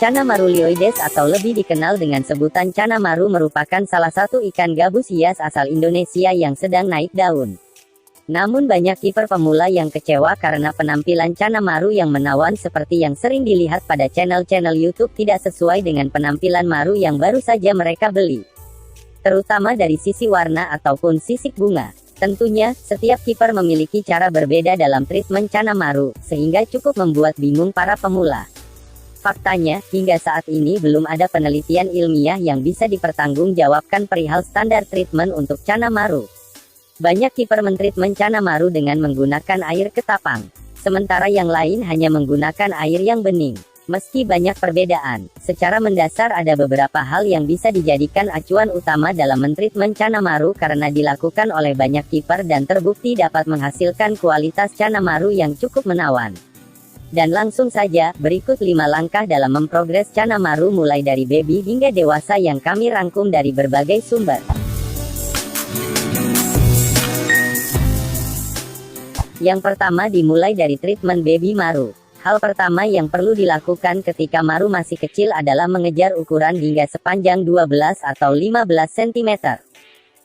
Channa marulioides atau lebih dikenal dengan sebutan Channa maru merupakan salah satu ikan gabus hias asal Indonesia yang sedang naik daun. Namun banyak kiper pemula yang kecewa karena penampilan Channa maru yang menawan seperti yang sering dilihat pada channel-channel YouTube tidak sesuai dengan penampilan maru yang baru saja mereka beli. Terutama dari sisi warna ataupun sisik bunga. Tentunya, setiap kiper memiliki cara berbeda dalam treatment Channa maru, sehingga cukup membuat bingung para pemula. Faktanya, hingga saat ini belum ada penelitian ilmiah yang bisa dipertanggungjawabkan perihal standar treatment untuk Channa maru. Banyak kiper mentreatment Channa maru dengan menggunakan air ketapang, sementara yang lain hanya menggunakan air yang bening. Meski banyak perbedaan, secara mendasar ada beberapa hal yang bisa dijadikan acuan utama dalam mentreatment Channa maru karena dilakukan oleh banyak kiper dan terbukti dapat menghasilkan kualitas Channa maru yang cukup menawan. Dan langsung saja, berikut 5 langkah dalam memprogres Channa maru mulai dari baby hingga dewasa yang kami rangkum dari berbagai sumber. Yang pertama dimulai dari treatment baby maru. Hal pertama yang perlu dilakukan ketika maru masih kecil adalah mengejar ukuran hingga sepanjang 12 atau 15 cm.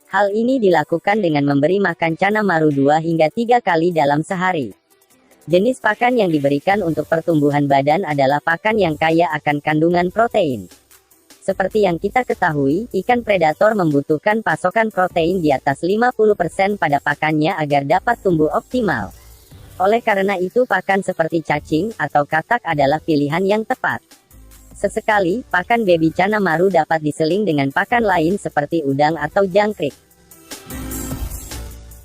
Hal ini dilakukan dengan memberi makan Channa maru 2 hingga 3 kali dalam sehari. Jenis pakan yang diberikan untuk pertumbuhan badan adalah pakan yang kaya akan kandungan protein. Seperti yang kita ketahui, ikan predator membutuhkan pasokan protein di atas 50% pada pakannya agar dapat tumbuh optimal. Oleh karena itu pakan seperti cacing atau katak adalah pilihan yang tepat. Sesekali, pakan baby Channa maru dapat diseling dengan pakan lain seperti udang atau jangkrik.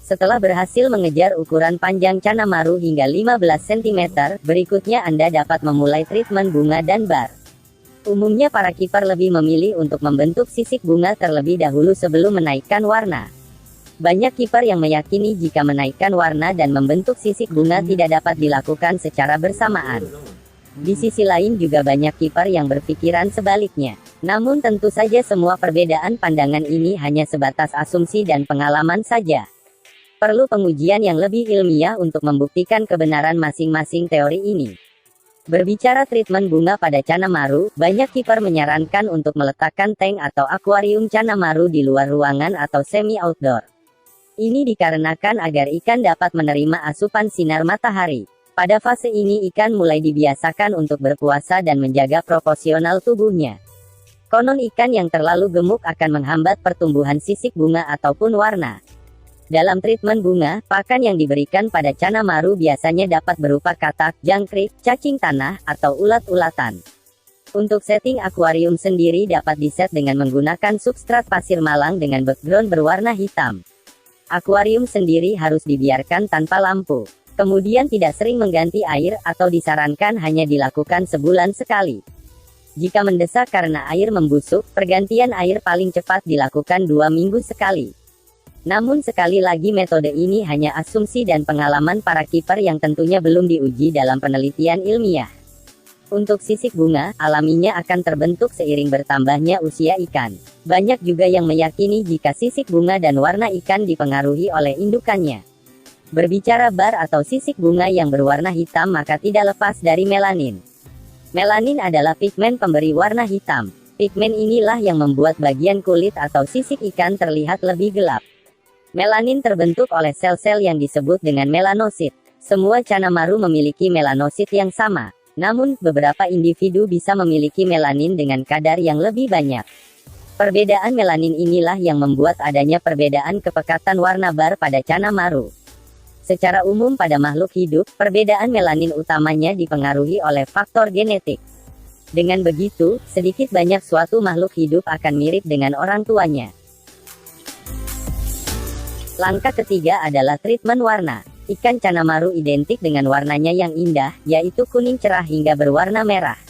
Setelah berhasil mengejar ukuran panjang Channa maru hingga 15 cm, berikutnya Anda dapat memulai treatment bunga dan bar. Umumnya para kiper lebih memilih untuk membentuk sisik bunga terlebih dahulu sebelum menaikkan warna. Banyak kiper yang meyakini jika menaikkan warna dan membentuk sisik bunga tidak dapat dilakukan secara bersamaan. Di sisi lain juga banyak kiper yang berpikiran sebaliknya. Namun tentu saja semua perbedaan pandangan ini hanya sebatas asumsi dan pengalaman saja. Perlu pengujian yang lebih ilmiah untuk membuktikan kebenaran masing-masing teori ini. Berbicara treatment bunga pada Channa maru, banyak kiper menyarankan untuk meletakkan tank atau akuarium Channa maru di luar ruangan atau semi-outdoor. Ini dikarenakan agar ikan dapat menerima asupan sinar matahari. Pada fase ini ikan mulai dibiasakan untuk berpuasa dan menjaga proporsional tubuhnya. Konon ikan yang terlalu gemuk akan menghambat pertumbuhan sisik bunga ataupun warna. Dalam treatment bunga, pakan yang diberikan pada Channa maru biasanya dapat berupa katak, jangkrik, cacing tanah, atau ulat-ulatan. Untuk setting akuarium sendiri dapat diset dengan menggunakan substrat pasir malang dengan background berwarna hitam. Akuarium sendiri harus dibiarkan tanpa lampu. Kemudian tidak sering mengganti air atau disarankan hanya dilakukan sebulan sekali. Jika mendesak karena air membusuk, pergantian air paling cepat dilakukan 2 minggu sekali. Namun sekali lagi metode ini hanya asumsi dan pengalaman para kiper yang tentunya belum diuji dalam penelitian ilmiah. Untuk sisik bunga, alaminya akan terbentuk seiring bertambahnya usia ikan. Banyak juga yang meyakini jika sisik bunga dan warna ikan dipengaruhi oleh indukannya. Berbicara bar atau sisik bunga yang berwarna hitam maka tidak lepas dari melanin. Melanin adalah pigmen pemberi warna hitam. Pigmen inilah yang membuat bagian kulit atau sisik ikan terlihat lebih gelap. Melanin terbentuk oleh sel-sel yang disebut dengan melanosit. Semua Channa maru memiliki melanosit yang sama. Namun, beberapa individu bisa memiliki melanin dengan kadar yang lebih banyak. Perbedaan melanin inilah yang membuat adanya perbedaan kepekatan warna bar pada Channa maru. Secara umum pada makhluk hidup, perbedaan melanin utamanya dipengaruhi oleh faktor genetik. Dengan begitu, sedikit banyak suatu makhluk hidup akan mirip dengan orang tuanya. Langkah ketiga adalah treatment warna. Ikan Channa maru identik dengan warnanya yang indah, yaitu kuning cerah hingga berwarna merah.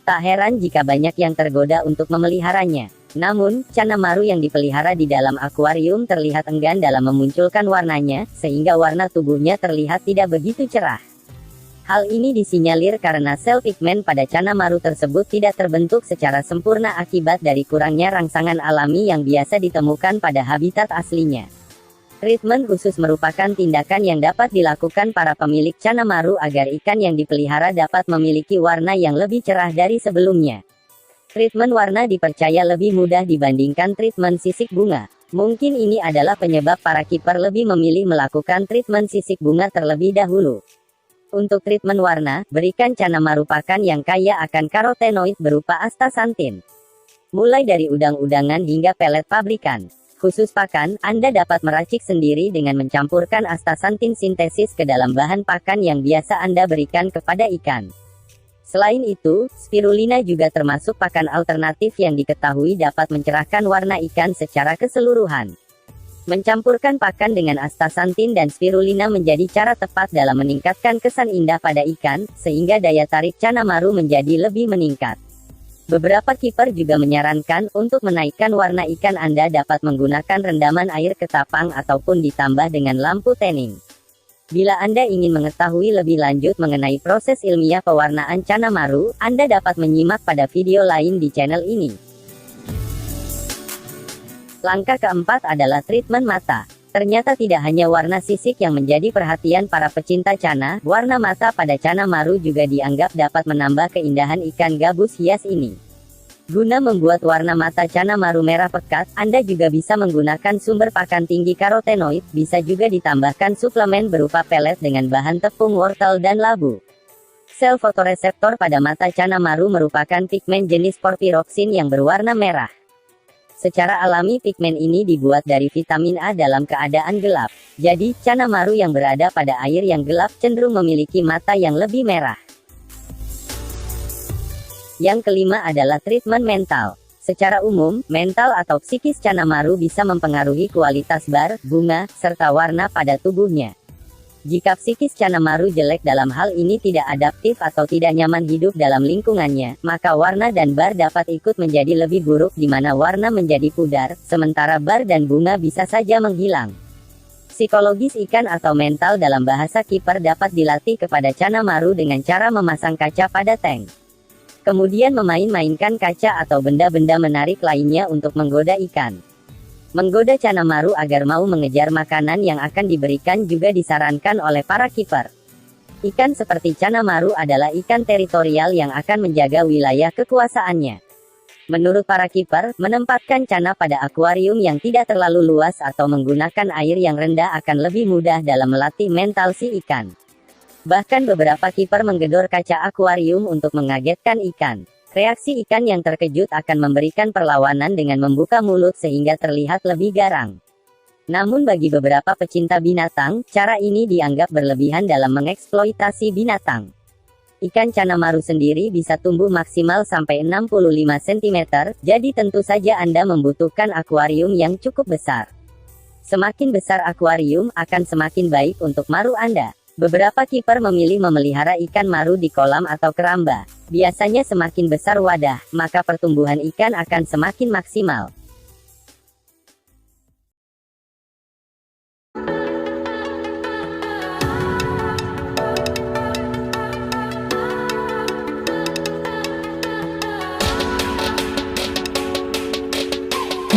Tak heran jika banyak yang tergoda untuk memeliharanya. Namun, Channa maru yang dipelihara di dalam akuarium terlihat enggan dalam memunculkan warnanya, sehingga warna tubuhnya terlihat tidak begitu cerah. Hal ini disinyalir karena sel pigmen pada Channa maru tersebut tidak terbentuk secara sempurna akibat dari kurangnya rangsangan alami yang biasa ditemukan pada habitat aslinya. Treatment khusus merupakan tindakan yang dapat dilakukan para pemilik Chanamaru agar ikan yang dipelihara dapat memiliki warna yang lebih cerah dari sebelumnya. Treatment warna dipercaya lebih mudah dibandingkan treatment sisik bunga. Mungkin ini adalah penyebab para kiper lebih memilih melakukan treatment sisik bunga terlebih dahulu. Untuk treatment warna, berikan Chanamaru pakan yang kaya akan karotenoid berupa astaxanthin. Mulai dari udang-udangan hingga pelet pabrikan. Khusus pakan, Anda dapat meracik sendiri dengan mencampurkan astaxanthin sintesis ke dalam bahan pakan yang biasa Anda berikan kepada ikan. Selain itu, spirulina juga termasuk pakan alternatif yang diketahui dapat mencerahkan warna ikan secara keseluruhan. Mencampurkan pakan dengan astaxanthin dan spirulina menjadi cara tepat dalam meningkatkan kesan indah pada ikan, sehingga daya tarik Chanamaru menjadi lebih meningkat. Beberapa kiper juga menyarankan untuk menaikkan warna ikan Anda dapat menggunakan rendaman air ke tapang ataupun ditambah dengan lampu tanning. Bila Anda ingin mengetahui lebih lanjut mengenai proses ilmiah pewarnaan Chanamaru, Anda dapat menyimak pada video lain di channel ini. Langkah keempat adalah treatment mata. Ternyata tidak hanya warna sisik yang menjadi perhatian para pecinta Chana, warna mata pada Chanamaru juga dianggap dapat menambah keindahan ikan gabus hias ini. Guna membuat warna mata Chanamaru merah pekat, Anda juga bisa menggunakan sumber pakan tinggi karotenoid, bisa juga ditambahkan suplemen berupa pelet dengan bahan tepung wortel dan labu. Sel fotoreseptor pada mata Chanamaru merupakan pigmen jenis porphyroxin yang berwarna merah. Secara alami pigmen ini dibuat dari vitamin A dalam keadaan gelap. Jadi, Chanamaru yang berada pada air yang gelap cenderung memiliki mata yang lebih merah. Yang kelima adalah treatment mental. Secara umum, mental atau psikis Chanamaru bisa mempengaruhi kualitas bar, bunga, serta warna pada tubuhnya. Jika psikis Chanamaru jelek dalam hal ini tidak adaptif atau tidak nyaman hidup dalam lingkungannya, maka warna dan bar dapat ikut menjadi lebih buruk di mana warna menjadi pudar, sementara bar dan bunga bisa saja menghilang. Psikologis ikan atau mental dalam bahasa kiper dapat dilatih kepada Chanamaru dengan cara memasang kaca pada tank. Kemudian memain-mainkan kaca atau benda-benda menarik lainnya untuk menggoda ikan. Menggoda Chanamaru agar mau mengejar makanan yang akan diberikan juga disarankan oleh para kiper. Ikan seperti Chanamaru adalah ikan teritorial yang akan menjaga wilayah kekuasaannya. Menurut para kiper, menempatkan Chana pada akuarium yang tidak terlalu luas atau menggunakan air yang rendah akan lebih mudah dalam melatih mental si ikan. Bahkan beberapa kiper menggedor kaca akuarium untuk mengagetkan ikan. Reaksi ikan yang terkejut akan memberikan perlawanan dengan membuka mulut sehingga terlihat lebih garang. Namun bagi beberapa pecinta binatang, cara ini dianggap berlebihan dalam mengeksploitasi binatang. Ikan Chanamaru sendiri bisa tumbuh maksimal sampai 65 cm, jadi tentu saja Anda membutuhkan akuarium yang cukup besar. Semakin besar akuarium, akan semakin baik untuk maru Anda. Beberapa kiper memilih memelihara ikan maru di kolam atau keramba. Biasanya semakin besar wadah, maka pertumbuhan ikan akan semakin maksimal.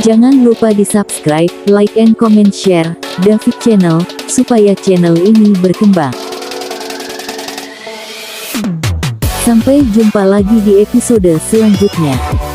Jangan lupa di-subscribe, like and comment share, David Channel, supaya channel ini berkembang. Sampai jumpa lagi di episode selanjutnya.